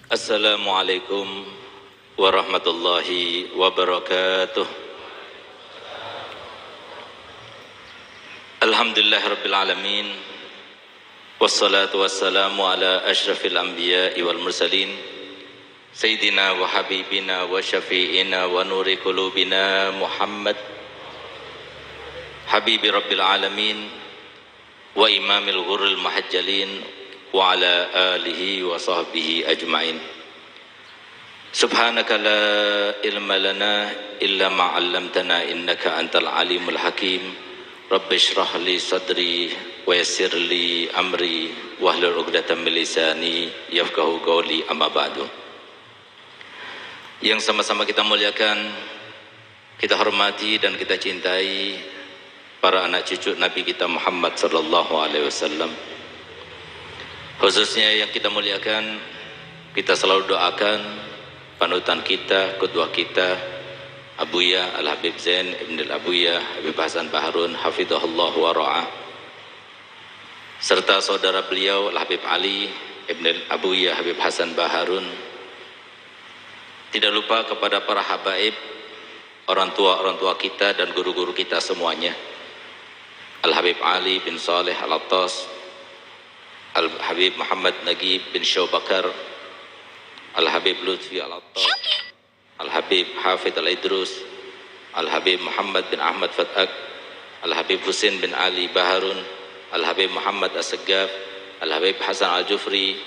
Assalamualaikum warahmatullahi wabarakatuh. Alhamdulillahirabbil alamin. Wassalatu wassalamu ala asyrafil anbiya'i wal mursalin sayyidina wa habibina wa syafi'ina wa nuri qulubina Muhammad habibi rabbil alamin wa imamil ghurril muhajjalin wa ala alihi wa sahbihi ajma'in. Subhanaka la ilma lana illa ma 'allamtana innaka antal alimul hakim. Rabbi shrah li sadri wa yassir li amri wahlul 'uqdatam min lisani yafqahu qawli, amma ba'du. Yang sama-sama kita muliakan, kita hormati dan kita cintai para anak cucu Nabi kita Muhammad sallallahu alaihi wasallam. Khususnya yang kita muliakan, kita selalu doakan panutan kita, qudwah kita, Abuya Al-Habib Zain Ibn Al-Abuya Habib Hasan Baharun hafidhahullah wa ra'ah, serta saudara beliau Al-Habib Ali Ibn Al-Abuya Habib Hasan Baharun. Tidak lupa kepada para habaib, orang tua kita dan guru-guru kita semuanya, Al-Habib Ali bin Saleh Al-Attas, Al-Habib Muhammad Nagib bin Syawbakar, Al-Habib Lutfi Al-Attas, Al-Habib Hafidh Al-Idrus, Al-Habib Muhammad bin Ahmad Fat'ak, Al-Habib Husin bin Ali Baharun, Al-Habib Muhammad As-Segaf, Al-Habib Hasan Al-Jufri,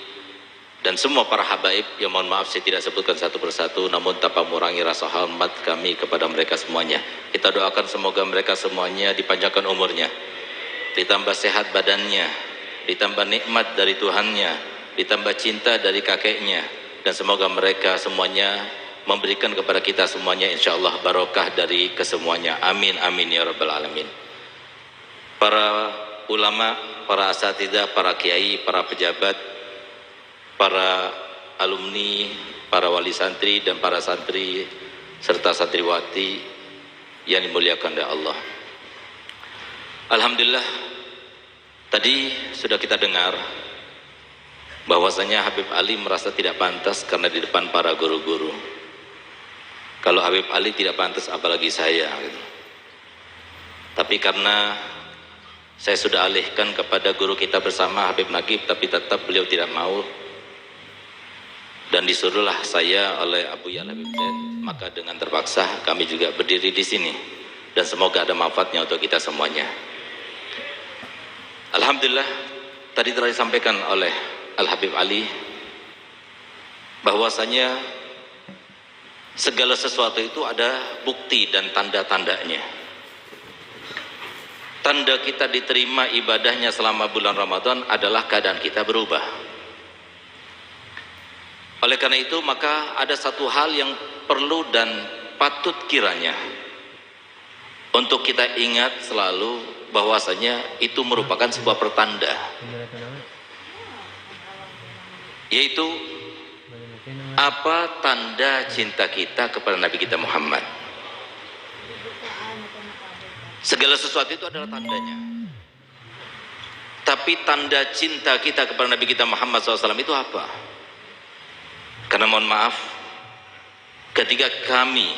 dan semua para habaib yang mohon maaf saya tidak sebutkan satu persatu, namun tanpa mengurangi rasa hormat kami kepada mereka semuanya. Kita doakan semoga mereka semuanya dipanjangkan umurnya, ditambah sehat badannya, ditambah nikmat dari Tuhannya, ditambah cinta dari kakeknya, dan semoga mereka semuanya memberikan kepada kita semuanya insyaallah barokah dari kesemuanya. Amin amin ya rabbal alamin. Para ulama, para asatidzah, para kiai, para pejabat, para alumni, para wali santri dan para santri serta santriwati yang dimuliakan oleh Allah. Alhamdulillah, tadi sudah kita dengar bahwasanya Habib Ali merasa tidak pantas karena di depan para guru-guru. Kalau Habib Ali tidak pantas apalagi saya gitu. Tapi karena saya sudah alihkan kepada guru kita bersama Habib Nagib, tapi tetap beliau tidak mau, dan disuruhlah saya oleh Abuya Habib Zain, maka dengan terpaksa kami juga berdiri di sini, dan semoga ada manfaatnya untuk kita semuanya. Alhamdulillah, tadi telah disampaikan oleh Al-Habib Ali bahwasanya segala sesuatu itu ada bukti dan tanda-tandanya. Tanda kita diterima ibadahnya selama bulan Ramadan adalah keadaan kita berubah. Oleh karena itu maka ada satu hal yang perlu dan patut kiranya untuk kita ingat selalu, bahwasanya itu merupakan sebuah pertanda, yaitu apa tanda cinta kita kepada Nabi kita Muhammad. Segala sesuatu itu adalah tandanya, tapi tanda cinta kita kepada Nabi kita Muhammad SAW itu apa? Karena mohon maaf, ketika kami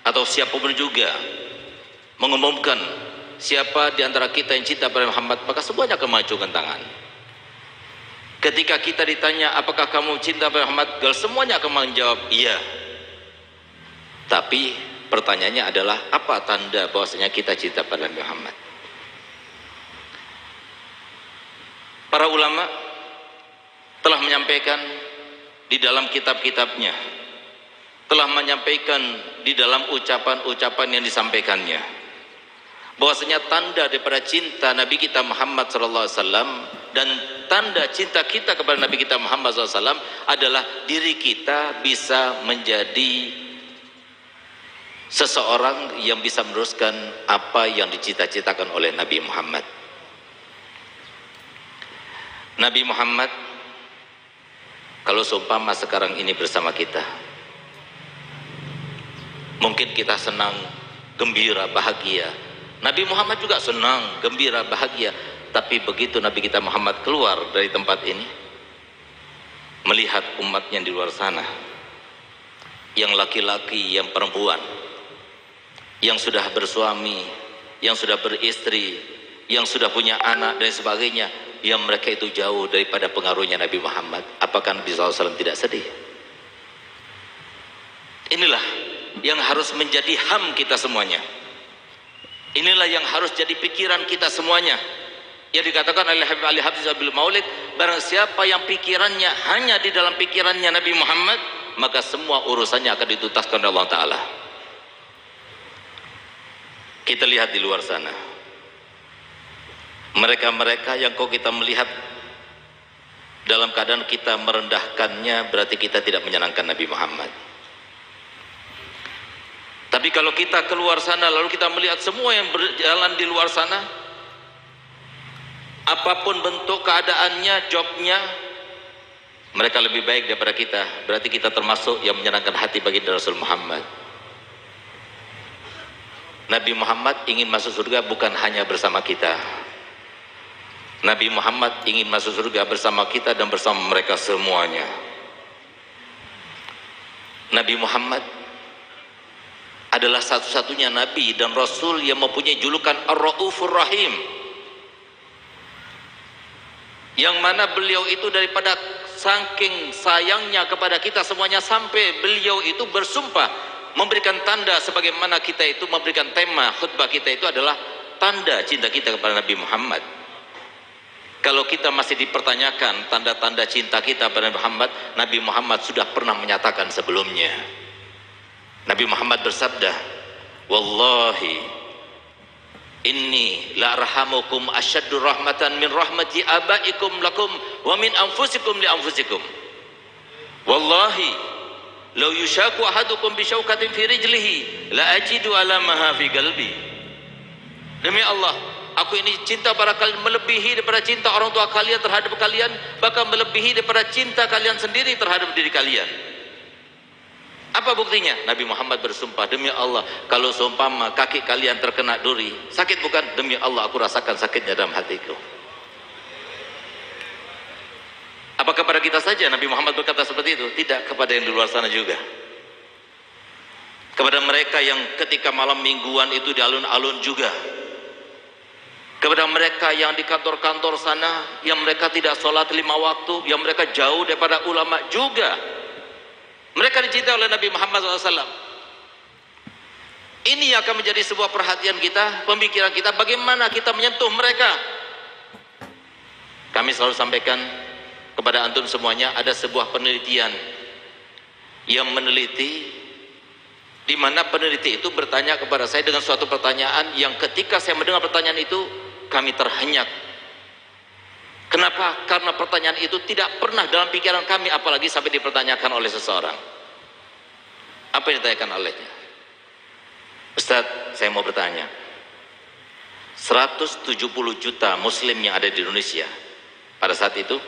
atau siapapun juga mengumumkan siapa di antara kita yang cinta pada Muhammad, maka semuanya akan mengacungkan tangan. Ketika kita ditanya apakah kamu cinta pada Muhammad, semuanya akan menjawab iya. Tapi pertanyaannya adalah apa tanda bahwasanya kita cinta pada Muhammad? Para ulama telah menyampaikan di dalam kitab-kitabnya, telah menyampaikan di dalam ucapan-ucapan yang disampaikannya, bahwasanya tanda daripada cinta Nabi kita Muhammad SAW dan tanda cinta kita kepada Nabi kita Muhammad SAW adalah diri kita bisa menjadi seseorang yang bisa meneruskan apa yang dicita-citakan oleh Nabi Muhammad. Nabi Muhammad Kalau seumpama sekarang ini bersama kita, mungkin kita senang, gembira, bahagia. Nabi Muhammad juga senang, gembira, bahagia. Tapi begitu Nabi kita Muhammad keluar dari tempat ini, melihat umatnya di luar sana, yang laki-laki, yang perempuan, yang sudah bersuami, yang sudah beristri, yang sudah punya anak dan sebagainya, yang mereka itu jauh daripada pengaruhnya Nabi Muhammad. Apakah Nabi SAW tidak sedih? Inilah yang harus menjadi ham kita semuanya. Inilah yang harus jadi pikiran kita semuanya. Yang dikatakan oleh Habib Ali Hafiz Abil Maulid, barang siapa yang pikirannya hanya di dalam pikirannya Nabi Muhammad, maka semua urusannya akan dituntaskan oleh Allah Ta'ala. Kita lihat di luar sana, mereka-mereka yang kok kita melihat dalam keadaan kita merendahkannya, berarti kita tidak menyenangkan Nabi Muhammad. Tapi kalau kita keluar sana lalu kita melihat semua yang berjalan di luar sana, apapun bentuk keadaannya, jobnya, mereka lebih baik daripada kita, berarti kita termasuk yang menyenangkan hati bagi Rasul Muhammad. Nabi Muhammad ingin masuk surga bukan hanya bersama kita. Nabi Muhammad ingin masuk surga bersama kita dan bersama mereka semuanya. Nabi Muhammad adalah satu-satunya Nabi dan Rasul yang mempunyai julukan Ar-Raufur Rahim, yang mana beliau itu daripada saking sayangnya kepada kita semuanya, sampai beliau itu bersumpah memberikan tanda, sebagaimana kita itu memberikan tema khutbah kita itu adalah tanda cinta kita kepada Nabi Muhammad. Kalau kita masih dipertanyakan tanda-tanda cinta kita kepada Muhammad, Nabi Muhammad sudah pernah menyatakan sebelumnya. Nabi Muhammad bersabda, wallahi inni la arhamukum asyaddu rahmatan min rahmati abaikum lakum wa min anfusikum li anfusikum. Wallahi law yushaku ahadukum bi syaukatin fi rijlihi la ajidu alamaha fi qalbi. Demi Allah, aku ini cinta pada kalian melebihi daripada cinta orang tua kalian terhadap kalian, bahkan melebihi daripada cinta kalian sendiri terhadap diri kalian. Apa buktinya? Nabi Muhammad bersumpah, demi Allah, kalau seumpama kaki kalian terkena duri, sakit bukan? Demi Allah, aku rasakan sakitnya dalam hatiku. Apakah kepada kita saja Nabi Muhammad berkata seperti itu? Tidak, kepada yang di luar sana juga. Kepada mereka yang ketika malam mingguan itu di alun-alun juga. Kepada mereka yang di kantor-kantor sana, yang mereka tidak sholat 5 waktu, yang mereka jauh daripada ulama juga. Mereka dicintai oleh Nabi Muhammad SAW. Ini akan menjadi sebuah perhatian kita, pemikiran kita, bagaimana kita menyentuh mereka. Kami selalu sampaikan kepada antum semuanya, ada sebuah penelitian yang meneliti, di mana peneliti itu bertanya kepada saya dengan suatu pertanyaan yang ketika saya mendengar pertanyaan itu, kami terhenyak. Kenapa? Karena pertanyaan itu tidak pernah dalam pikiran kami, apalagi sampai dipertanyakan oleh seseorang. Apa yang ditanyakan olehnya? Ustaz, saya mau bertanya, 170 juta muslim yang ada di Indonesia pada saat itu,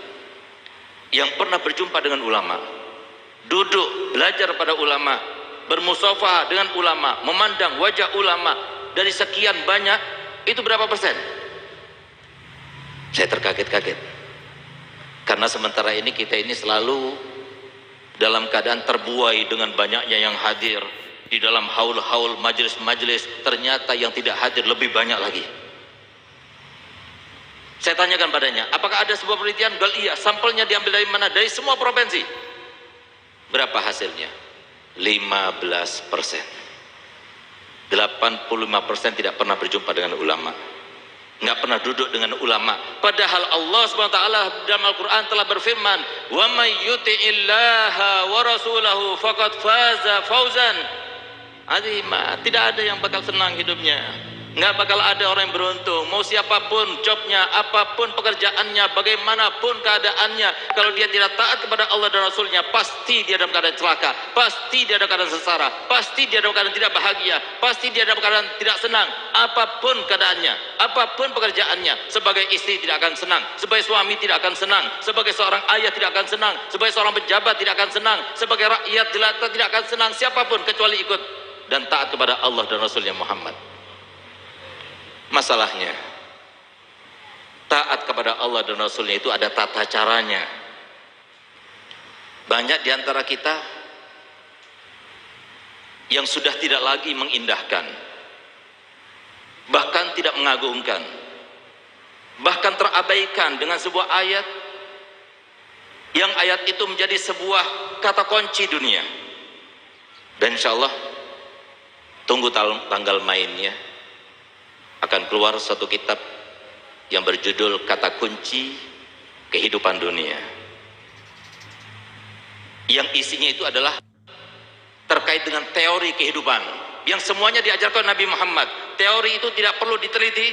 yang pernah berjumpa dengan ulama, duduk belajar pada ulama, bermusafahah dengan ulama, memandang wajah ulama, dari sekian banyak, itu berapa persen? Saya terkaget-kaget, karena sementara ini kita ini selalu dalam keadaan terbuai dengan banyaknya yang hadir di dalam haul-haul majelis-majelis, ternyata yang tidak hadir lebih banyak lagi. Saya tanyakan padanya, apakah ada sebuah penelitian? Gal iya. Sampelnya diambil dari mana? Dari semua provinsi. Berapa hasilnya? 15%. 85% tidak pernah berjumpa dengan ulama, nggak pernah duduk dengan ulama. Padahal Allah SWT dalam Al-Quran telah berfirman, wa may yuti'illaha wa rasulahu faqad faza fawzan azima. Tidak ada yang bakal senang hidupnya Nggak bakal ada orang yang beruntung. Mau siapapun jobnya, apapun pekerjaannya, bagaimanapun keadaannya, kalau dia tidak taat kepada Allah dan Rasulnya, pasti dia dalam keadaan celaka, pasti dia dalam keadaan sengsara, pasti dia dalam keadaan tidak bahagia, pasti dia dalam keadaan tidak senang. Apapun keadaannya, apapun pekerjaannya, sebagai istri tidak akan senang, sebagai suami tidak akan senang, sebagai seorang ayah tidak akan senang, sebagai seorang pejabat tidak akan senang, sebagai rakyat jelata tidak akan senang, siapapun kecuali ikut dan taat kepada Allah dan Rasulnya Muhammad. Masalahnya, taat kepada Allah dan Rasulnya itu ada tata caranya. Banyak di antara kita yang sudah tidak lagi mengindahkan, bahkan tidak mengagungkan, bahkan terabaikan dengan sebuah ayat, yang ayat itu menjadi sebuah kata kunci dunia. Dan insya Allah tunggu tanggal mainnya, akan keluar suatu kitab yang berjudul Kata Kunci Kehidupan Dunia, yang isinya itu adalah terkait dengan teori kehidupan yang semuanya diajarkan Nabi Muhammad. Teori itu tidak perlu diteliti,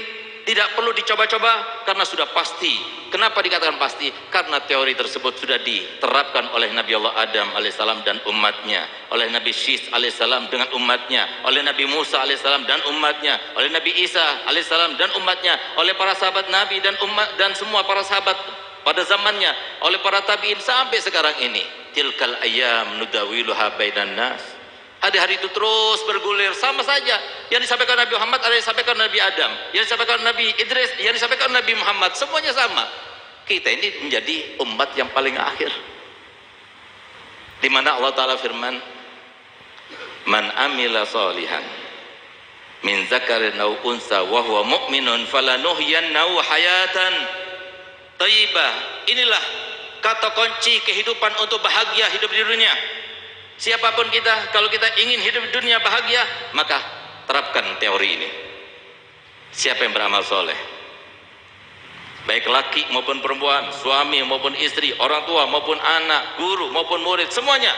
tidak perlu dicoba-coba, karena sudah pasti. Kenapa dikatakan pasti? Karena teori tersebut sudah diterapkan oleh Nabi Allah Adam alaihissalam dan umatnya, oleh Nabi Syis alaihissalam dengan umatnya, oleh Nabi Musa alaihissalam dan umatnya, oleh Nabi Isa alaihissalam dan umatnya, oleh para sahabat Nabi dan umat dan semua para sahabat pada zamannya, oleh para tabiin sampai sekarang ini. Tilkal ayyam nudawiluha bainan nas. Hari-hari itu terus bergulir, sama saja. Yang disampaikan Nabi Muhammad ada yang disampaikan Nabi Adam, yang disampaikan Nabi Idris, yang disampaikan Nabi Muhammad, semuanya sama. Kita ini menjadi umat yang paling akhir, di mana Allah Ta'ala firman, man amila solihan min zakarin aw unsa wa huwa mu'minun falanuhyiyannahu hayatan thayyibah. Inilah kata kunci kehidupan untuk bahagia hidup di dunia. Siapapun kita, kalau kita ingin hidup di dunia bahagia, maka terapkan teori ini. Siapa yang beramal soleh, baik laki maupun perempuan, suami maupun istri, orang tua maupun anak, guru maupun murid, semuanya.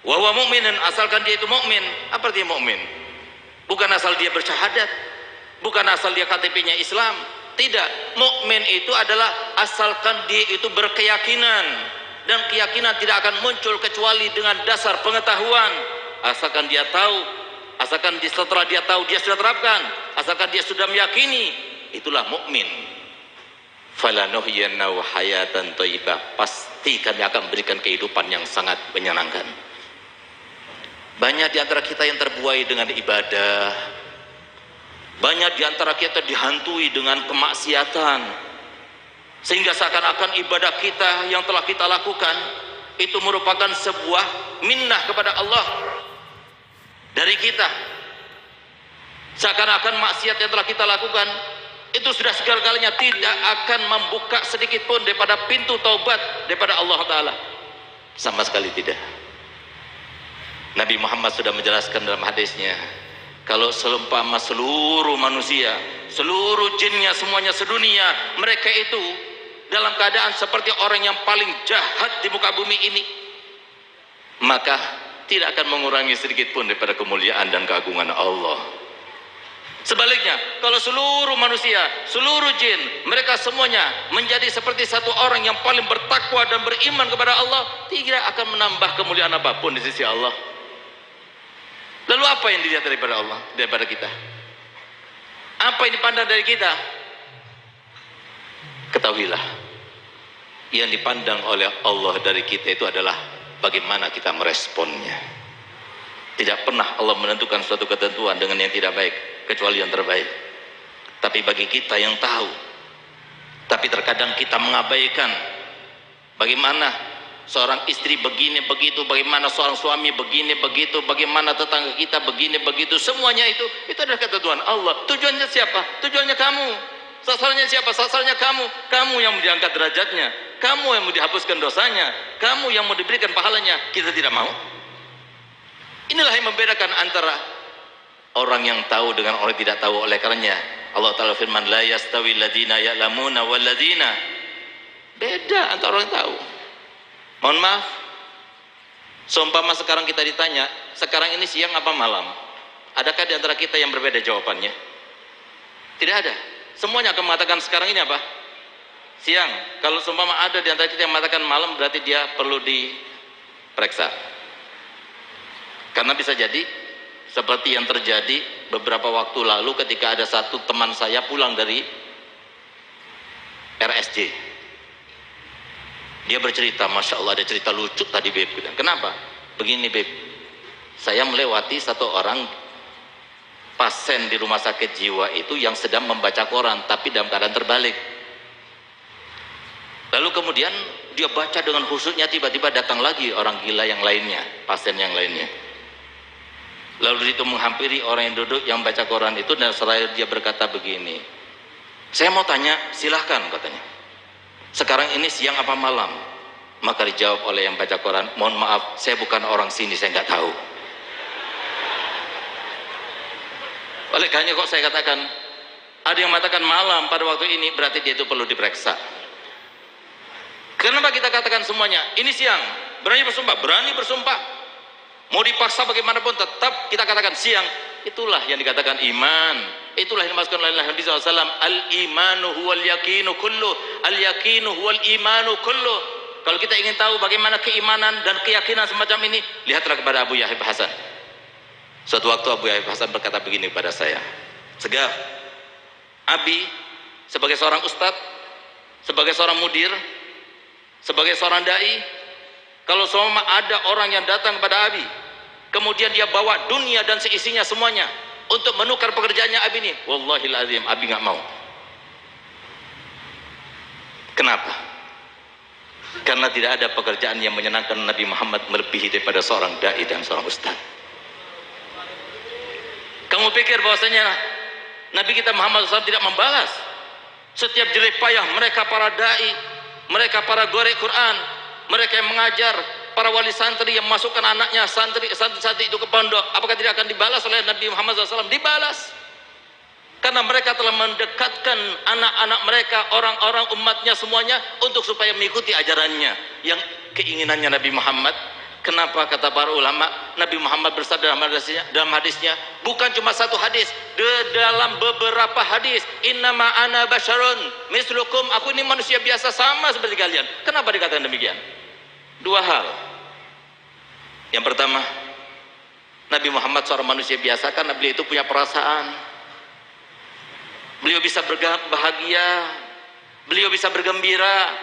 Wa huwa mu'minun, asalkan dia itu mukmin. Apa artinya mukmin? Bukan asal dia bersyahadat, bukan asal dia KTP-nya Islam. Tidak, mukmin itu adalah asalkan dia itu berkeyakinan. Dan keyakinan tidak akan muncul kecuali dengan dasar pengetahuan. Asalkan dia tahu, asalkan setelah dia tahu dia sudah terapkan, asalkan dia sudah meyakini, itulah mukmin. Falanuhyiyannahu hayatan thayyibah, pasti kami akan berikan kehidupan yang sangat menyenangkan. Banyak di antara kita yang terbuai dengan ibadah, banyak di antara kita dihantui dengan kemaksiatan, sehingga seakan-akan ibadah kita yang telah kita lakukan itu merupakan sebuah minnah kepada Allah dari kita. Seakan-akan maksiat yang telah kita lakukan itu sudah segala-galanya, tidak akan membuka sedikit pun daripada pintu taubat daripada Allah Ta'ala. Sama sekali tidak. Nabi Muhammad sudah menjelaskan dalam hadisnya, kalau seumpama seluruh manusia, seluruh jinnya, semuanya sedunia, mereka itu dalam keadaan seperti orang yang paling jahat di muka bumi ini, maka tidak akan mengurangi sedikit pun daripada kemuliaan dan keagungan Allah. Sebaliknya, kalau seluruh manusia, seluruh jin, mereka semuanya menjadi seperti satu orang yang paling bertakwa dan beriman kepada Allah, tidak akan menambah kemuliaan apapun di sisi Allah. Lalu apa yang dilihat daripada Allah, daripada kita? Apa yang dipandang dari kita? Ketahuilah, yang dipandang oleh Allah dari kita itu adalah bagaimana kita meresponnya. Tidak pernah Allah menentukan suatu ketentuan dengan yang tidak baik, kecuali yang terbaik. Tapi bagi kita yang tahu, tapi terkadang kita mengabaikan bagaimana seorang istri begini begitu, bagaimana seorang suami begini begitu, bagaimana tetangga kita begini begitu, semuanya itu adalah ketentuan Allah. Tujuannya siapa? Tujuannya kamu. Sasarannya siapa? Sasarannya kamu. Kamu yang mau diangkat derajatnya, kamu yang mau dihapuskan dosanya, kamu yang mau diberikan pahalanya. Kita tidak mau. Inilah yang membedakan antara orang yang tahu dengan orang yang tidak tahu. Oleh karenanya Allah Ta'ala firman, la yastawi ladina ya'lamuna wal ladina. Beda antara orang yang tahu. Mohon maaf, seumpama sekarang kita ditanya, sekarang ini siang apa malam? Adakah di antara kita yang berbeda jawabannya? Tidak ada. Semuanya akan mengatakan sekarang ini apa? Siang. Kalau seumpama ada di antara kita yang mengatakan malam, berarti dia perlu diperiksa. Karena bisa jadi seperti yang terjadi beberapa waktu lalu ketika ada satu teman saya pulang dari RSJ. Dia bercerita, Masya Allah ada cerita lucu tadi Beb. Kenapa? Begini Beb, saya melewati satu orang pasien di rumah sakit jiwa itu yang sedang membaca koran tapi dalam keadaan terbalik. Lalu kemudian dia baca dengan khusyuknya, tiba-tiba datang lagi orang gila yang lainnya, pasien yang lainnya. Lalu itu menghampiri orang yang duduk yang baca koran itu, dan setelah dia berkata begini, saya mau tanya, silahkan katanya, sekarang ini siang apa malam? Maka dijawab oleh yang baca koran, mohon maaf saya bukan orang sini, saya nggak tahu. Oleh karena kok saya katakan, ada yang mengatakan malam pada waktu ini, berarti dia itu perlu diperiksa. Kenapa kita katakan semuanya ini siang? Berani bersumpah, berani bersumpah, mau dipaksa bagaimanapun tetap kita katakan siang. Itulah yang dikatakan iman. Itulah yang dimaksudkan oleh Nabi SAW, al-imanu huwal yakinu kullu, al-yakinu huwal imanu kullu. Kalau kita ingin tahu bagaimana keimanan dan keyakinan semacam ini, lihatlah kepada Abu Yahya Hasan. Suatu waktu Abu Yahya Hasan berkata begini kepada saya, Segaf, Abi sebagai seorang ustadz, sebagai seorang mudir, sebagai seorang dai, kalau semua ada orang yang datang kepada Abi, kemudian dia bawa dunia dan seisinya semuanya untuk menukar pekerjaannya Abi ini, wallahil azim, Abi nggak mau. Kenapa? Karena tidak ada pekerjaan yang menyenangkan Nabi Muhammad melebihi daripada seorang dai dan seorang ustadz. Kamu pikir bahwasanya Nabi kita Muhammad SAW tidak membalas setiap jerih payah mereka para dai, mereka para guru Quran, mereka yang mengajar, para wali santri yang memasukkan anaknya santri-santri itu ke pondok? Apakah tidak akan dibalas oleh Nabi Muhammad SAW? Dibalas. Karena mereka telah mendekatkan anak-anak mereka, orang-orang umatnya semuanya untuk supaya mengikuti ajarannya, yang keinginannya Nabi Muhammad. Kenapa kata para ulama, Nabi Muhammad bersabda dalam hadisnya, bukan cuma satu hadis, dalam beberapa hadis, innama ana basyarun mislukum, aku ini manusia biasa sama seperti kalian. Kenapa dikatakan demikian? Dua hal. Yang pertama, Nabi Muhammad seorang manusia biasa karena beliau itu punya perasaan. Beliau bisa bahagia, beliau bisa bergembira,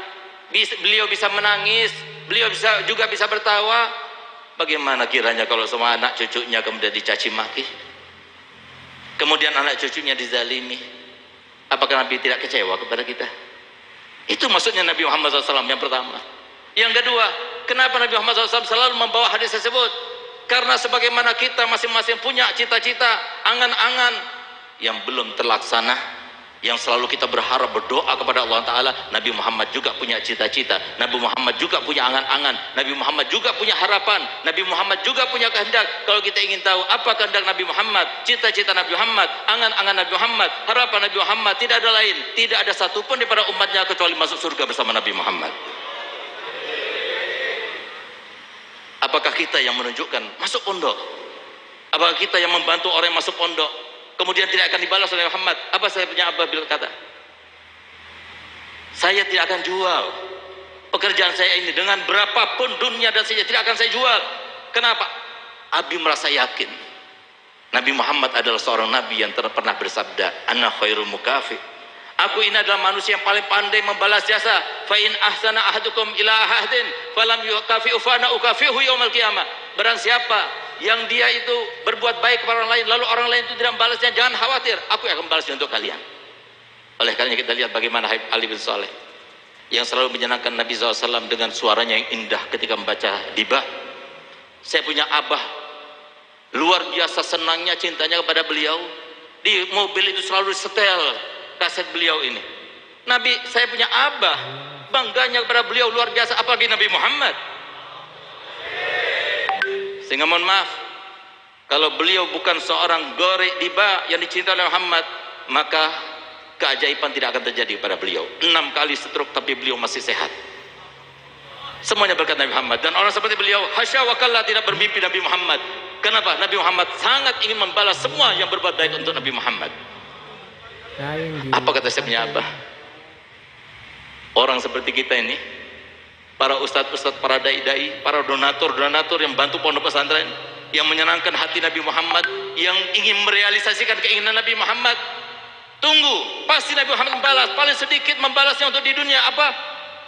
beliau bisa menangis, beliau juga bisa bertawa. Bagaimana kiranya kalau semua anak cucunya kemudian dicaci maki, kemudian anak cucunya dizalimi? Apakah Nabi tidak kecewa kepada kita? Itu maksudnya Nabi Muhammad SAW yang pertama. Yang kedua, kenapa Nabi Muhammad SAW selalu membawa hadis tersebut? Karena sebagaimana kita masing-masing punya cita-cita, angan-angan yang belum terlaksana, yang selalu kita berharap berdoa kepada Allah Ta'ala, Nabi Muhammad juga punya cita-cita, Nabi Muhammad juga punya angan-angan, Nabi Muhammad juga punya harapan, Nabi Muhammad juga punya kehendak. Kalau kita ingin tahu apa kehendak Nabi Muhammad, cita-cita Nabi Muhammad, angan-angan Nabi Muhammad, harapan Nabi Muhammad, tidak ada lain, tidak ada satupun daripada umatnya kecuali masuk surga bersama Nabi Muhammad. Apakah kita yang menunjukkan masuk pondok? Apakah kita yang membantu orang yang masuk pondok kemudian tidak akan dibalas oleh Muhammad? Apa saya punya Abah berkata, saya tidak akan jual pekerjaan saya ini dengan berapapun dunia dan saja, tidak akan saya jual. Kenapa? Abi merasa yakin Nabi Muhammad adalah seorang nabi yang pernah bersabda, ana khairul mukafi, aku ini adalah manusia yang paling pandai membalas jasa. Fa in ahsana ahadukum ila ahadin falam yukafi'u fana ukafi'hu yaumil qiyamah. Barang siapa yang dia itu berbuat baik kepada orang lain, lalu orang lain itu tidak membalasnya, jangan khawatir, aku akan membalasnya untuk kalian. Oleh karena kita lihat bagaimana Habib Ali bin Saleh yang selalu menyenangkan Nabi SAW dengan suaranya yang indah ketika membaca dibah. Saya punya abah, luar biasa senangnya cintanya kepada beliau. Di mobil itu selalu setel kaset beliau ini. Nabi, saya punya abah, bangganya kepada beliau luar biasa, apalagi Nabi Muhammad. Sehingga mohon maaf, kalau beliau bukan seorang gori diba yang dicintai oleh Muhammad, maka keajaiban tidak akan terjadi pada beliau. 6 kali stroke tapi beliau masih sehat. Semuanya berkat Nabi Muhammad. Dan orang seperti beliau, hasya wa kalla, tidak bermimpi Nabi Muhammad. Kenapa? Nabi Muhammad sangat ingin membalas semua yang berbuat baik untuk Nabi Muhammad. Apa kata Syekh Abah? Orang seperti kita ini, para ustadz-ustadz, para dai-dai, para donatur-donatur yang bantu pondok pesantren, yang menyenangkan hati Nabi Muhammad, yang ingin merealisasikan keinginan Nabi Muhammad, tunggu, pasti Nabi Muhammad membalas. Paling sedikit membalasnya untuk di dunia apa?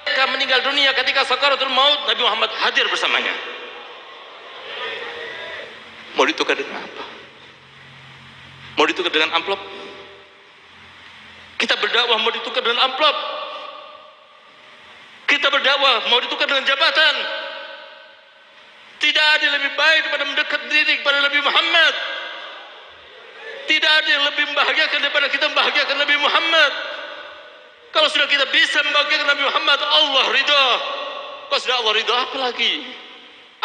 Ketika meninggal dunia, ketika sakaratul maut, Nabi Muhammad hadir bersamanya. Mau ditukar dengan apa? Mau ditukar dengan amplop? Kita berdakwah mau ditukar dengan amplop? Kita berdakwah mau ditukar dengan jabatan? Tidak ada yang lebih baik daripada mendekat diri kepada Nabi Muhammad. Tidak ada yang lebih membahagiakan daripada kita membahagiakan Nabi Muhammad. Kalau sudah kita bisa membahagiakan Nabi Muhammad, Allah ridha. Kalau sudah Allah ridha, apa lagi?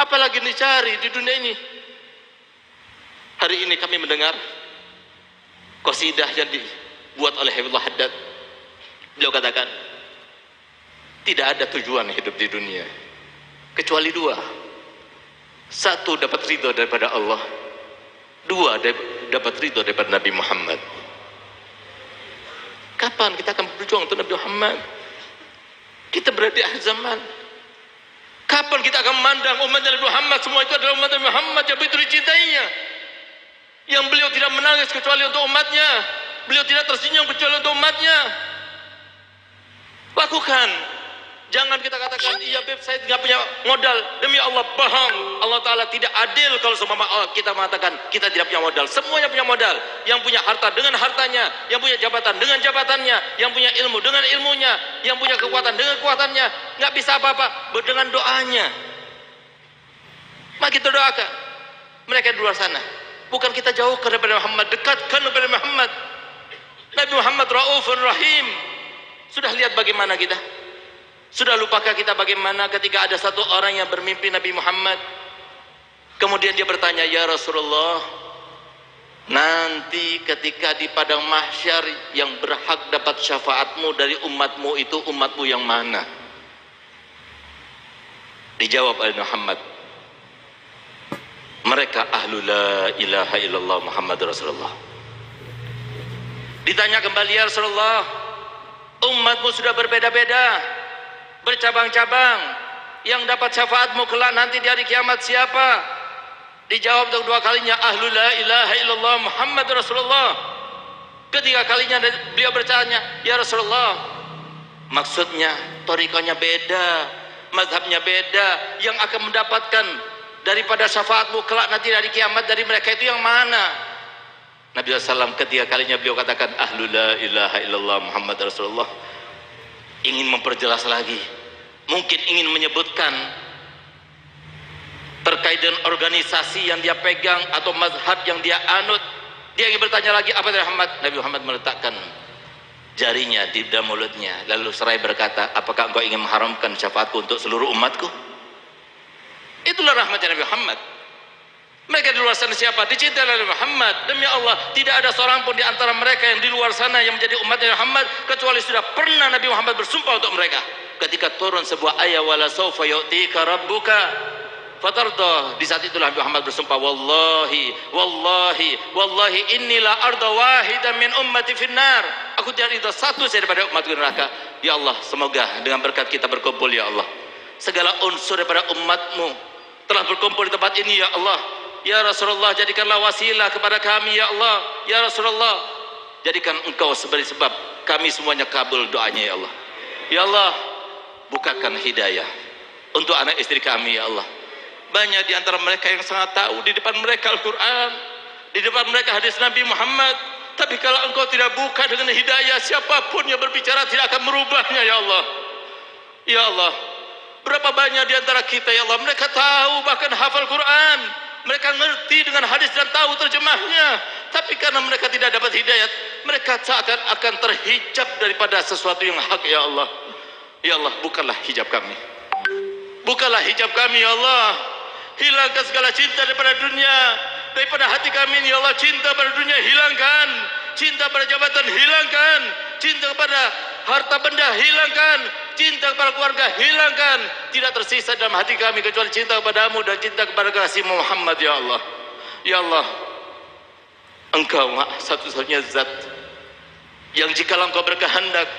Apa lagi dicari di dunia ini? Hari ini kami mendengar qasidah yang dibuat oleh Habibullah Haddad. Beliau katakan, tidak ada tujuan hidup di dunia kecuali dua. Satu, dapat ridho daripada Allah. Dua, dapat ridho daripada Nabi Muhammad. Kapan kita akan berjuang untuk Nabi Muhammad? Kita berada di akhir zaman. Kapan kita akan memandang umat Nabi Muhammad semua itu adalah umat Nabi Muhammad yang begitu dicintainya, yang beliau tidak menangis kecuali untuk umatnya, beliau tidak tersenyum kecuali untuk umatnya. Lakukan. Jangan kita katakan, iya Beb, saya tidak punya modal. Demi Allah, bohong. Allah Ta'ala tidak adil kalau semua kita mengatakan kita tidak punya modal. Semuanya punya modal. Yang punya harta dengan hartanya, yang punya jabatan dengan jabatannya, yang punya ilmu dengan ilmunya, yang punya kekuatan dengan kekuatannya. Nggak bisa apa-apa dengan doanya. Mari kita doakan mereka di luar sana. Bukan kita jauhkan daripada Muhammad, dekatkan daripada Muhammad. Nabi Muhammad Raufur Rahim. Sudah lihat bagaimana kita? Sudah lupakah kita bagaimana ketika ada satu orang yang bermimpi Nabi Muhammad, kemudian dia bertanya, ya Rasulullah, nanti ketika di padang mahsyar yang berhak dapat syafaatmu dari umatmu itu umatmu yang mana? Dijawab oleh Muhammad, mereka ahlu la ilaha illallah Muhammad Rasulullah. Ditanya kembali, ya Rasulullah, umatmu sudah berbeda-beda, bercabang-cabang, yang dapat syafaatmu kelak nanti di hari kiamat siapa? Dijawab untuk dua kalinya, ahlu la ilaha illallah Muhammad Rasulullah. Ketiga kalinya beliau bertanya, ya Rasulullah, maksudnya torikonya beda, mazhabnya beda, yang akan mendapatkan daripada syafaatmu kelak nanti di hari kiamat dari mereka itu yang mana? Nabi SAW ketiga kalinya beliau katakan, ahlu la ilaha illallah Muhammad Rasulullah. Ingin memperjelas lagi, mungkin ingin menyebutkan terkait dengan organisasi yang dia pegang atau mazhab yang dia anut. Dia ingin bertanya lagi, apa dari Muhammad? Nabi Muhammad meletakkan jarinya di dalam mulutnya, lalu seraya berkata, apakah engkau ingin mengharamkan syafaatku untuk seluruh umatku? Itulah rahmatnya Nabi Muhammad. Mereka di luar sana siapa? Dicintai oleh Muhammad. Demi Allah, tidak ada seorang pun di antara mereka yang di luar sana yang menjadi umatnya Muhammad kecuali sudah pernah Nabi Muhammad bersumpah untuk mereka. Ketika turun sebuah ayat, wala sawfa yu'tika rabbuka fatardah, di saat itulah Nabi Muhammad bersumpah, wallahi wallahi wallahi inni la arda wahidan min ummati finnar. Aku tidak ridha satu saja daripada umatku di neraka. Ya Allah, semoga dengan berkat kita berkumpul ya Allah, segala unsur daripada umatmu telah berkumpul di tempat ini ya Allah. Ya Rasulullah, jadikanlah wasilah kepada kami ya Allah. Ya Rasulullah, jadikan engkau sebagai sebab kami semuanya kabul doanya ya Allah. Ya Allah, bukakan hidayah untuk anak istri kami ya Allah. Banyak di antara mereka yang sangat tahu, di depan mereka Al-Quran, di depan mereka hadis Nabi Muhammad, tapi kalau engkau tidak buka dengan hidayah, siapapun yang berbicara tidak akan merubahnya ya Allah. Ya Allah, berapa banyak di antara kita ya Allah, mereka tahu bahkan hafal Quran, mereka ngerti dengan hadis dan tahu terjemahnya, tapi karena mereka tidak dapat hidayat, mereka seakan-akan terhijab daripada sesuatu yang hak ya Allah. Ya Allah, bukalah hijab kami, bukalah hijab kami ya Allah. Hilangkan segala cinta daripada dunia, daripada hati kami ya Allah. Cinta pada dunia hilangkan, cinta pada jabatan hilangkan, cinta kepada harta benda hilangkan, cinta kepada keluarga hilangkan. Tidak tersisa dalam hati kami kecuali cinta kepadamu dan cinta kepada kasih Muhammad ya Allah. Ya Allah, Engkau satu-satunya zat yang jikalau engkau berkehendak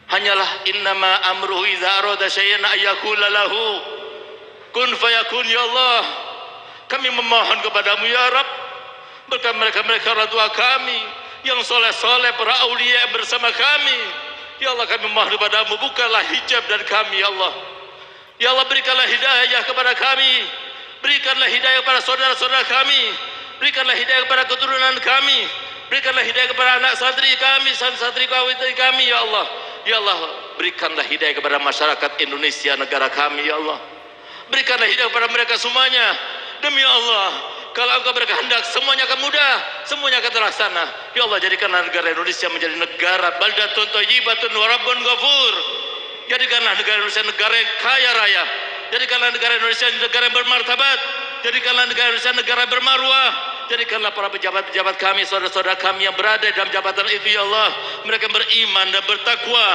hanyalah innama amruhu idza arada syai'an ayyaqula lahu kun fayakun. Ya Allah, kami memohon kepadamu ya Rabb, berkat mereka orang tua kami yang soleh-soleh, para aulia bersama kami. Ya Allah, kami memohon kepadamu, bukalah hijab dari kami ya Allah. Ya Allah, berikanlah hidayah kepada kami, berikanlah hidayah kepada saudara-saudara kami, berikanlah hidayah kepada keturunan kami, berikanlah hidayah kepada anak santri kami, santri kami ya Allah. Ya Allah, berikanlah hidayah kepada masyarakat Indonesia, negara kami ya Allah. Berikanlah hidayah kepada mereka semuanya. Demi Allah, kalau engkau berkehendak semuanya akan mudah, semuanya akan terlaksana. Ya Allah, jadikanlah negara Indonesia menjadi negara baldatun thayyibatun wa rabbun ghafur. Jadikanlah negara Indonesia negara yang kaya raya. Jadikanlah negara Indonesia negara yang bermartabat. Jadikanlah negara Indonesia negara yang bermarwah. Jadikanlah para pejabat-pejabat kami, saudara-saudara kami yang berada dalam jabatan itu ya Allah, mereka beriman dan bertakwa,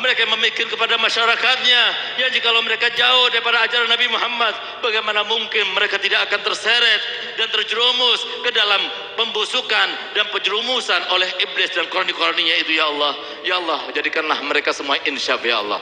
mereka memikir kepada masyarakatnya, yang jikalau mereka jauh daripada ajaran Nabi Muhammad, bagaimana mungkin mereka tidak akan terseret dan terjerumus ke dalam pembusukan dan penjerumusan oleh iblis dan koroni-koroninya itu ya Allah. Ya Allah, jadikanlah mereka semua insyaf ya Allah.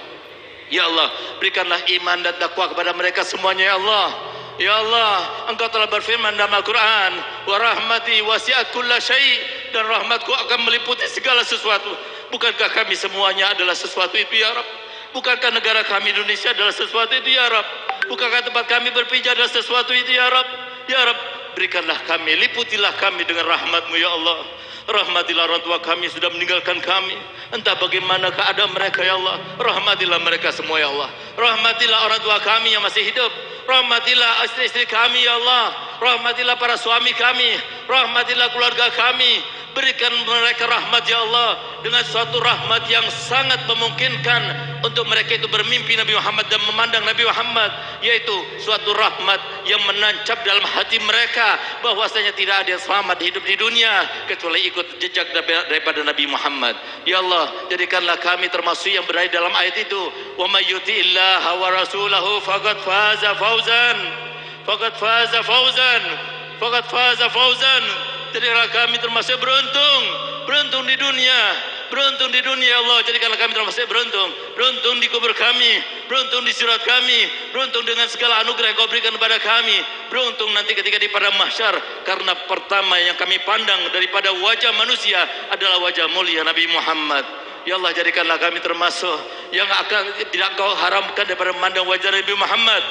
Ya Allah, berikanlah iman dan takwa kepada mereka semuanya ya Allah. Ya Allah, engkau telah berfirman dalam Al-Quran, wa rahmati wasi'at kulla syai', dan rahmatku akan meliputi segala sesuatu. Bukankah kami semuanya adalah sesuatu itu ya Rabb? Bukankah negara kami Indonesia adalah sesuatu itu ya Rabb? Bukankah tempat kami berpijak adalah sesuatu itu ya Rabb? Ya Rabb, berikanlah kami, liputilah kami dengan rahmat-Mu ya Allah. Rahmatilah orang tua kami sudah meninggalkan kami, entah bagaimana keadaan mereka ya Allah. Rahmatilah mereka semua ya Allah. Rahmatilah orang tua kami yang masih hidup. Rahmatilah istri-istri kami ya Allah. Rahmatilah para suami kami. Rahmatilah keluarga kami. Berikan mereka rahmat ya Allah, dengan suatu rahmat yang sangat memungkinkan untuk mereka itu bermimpi Nabi Muhammad dan memandang Nabi Muhammad, yaitu suatu rahmat yang menancap dalam hati mereka bahwasanya tidak ada yang selamat hidup di dunia kecuali ikut jejak daripada Nabi Muhammad. Ya Allah, jadikanlah kami termasuk yang berada dalam ayat itu, wa may yuti'illaha wa rasulahu faqad faza fawzan, faqad faza fawzan, faqad faza fawzan. Jadikanlah kami termasuk beruntung di dunia, beruntung di dunia ya Allah. Jadikanlah kami termasuk beruntung di kubur kami, beruntung di sirat kami, beruntung dengan segala anugerah yang Kau berikan kepada kami, beruntung nanti ketika di padang mahsyar, karena pertama yang kami pandang daripada wajah manusia adalah wajah mulia Nabi Muhammad. Ya Allah, jadikanlah kami termasuk yang akan tidak Kau haramkan daripada memandang wajah Nabi Muhammad,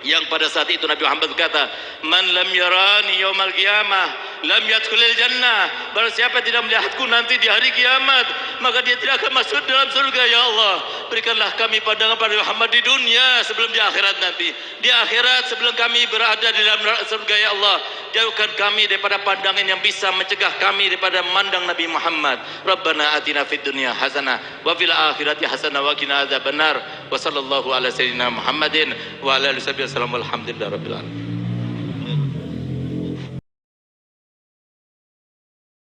yang pada saat itu Nabi Muhammad berkata, man lam yarani yaumal qiyamah lam yadkhulil jannah. Barang siapa tidak melihatku nanti di hari kiamat, maka dia tidak akan masuk dalam surga ya Allah. Berikanlah kami pandangan pada Muhammad di dunia sebelum di akhirat nanti. Di akhirat sebelum kami berada di dalam surga ya Allah, jauhkan kami daripada pandangan yang bisa mencegah kami daripada memandang Nabi Muhammad. Rabbana atina fid dunya hasanah wa fil akhirati hasanah wa qina adzabannar. Wa sallallahu ala sayyidina Muhammadin wa ala alihi wasallam. Alhamdulillah rabbil alamin.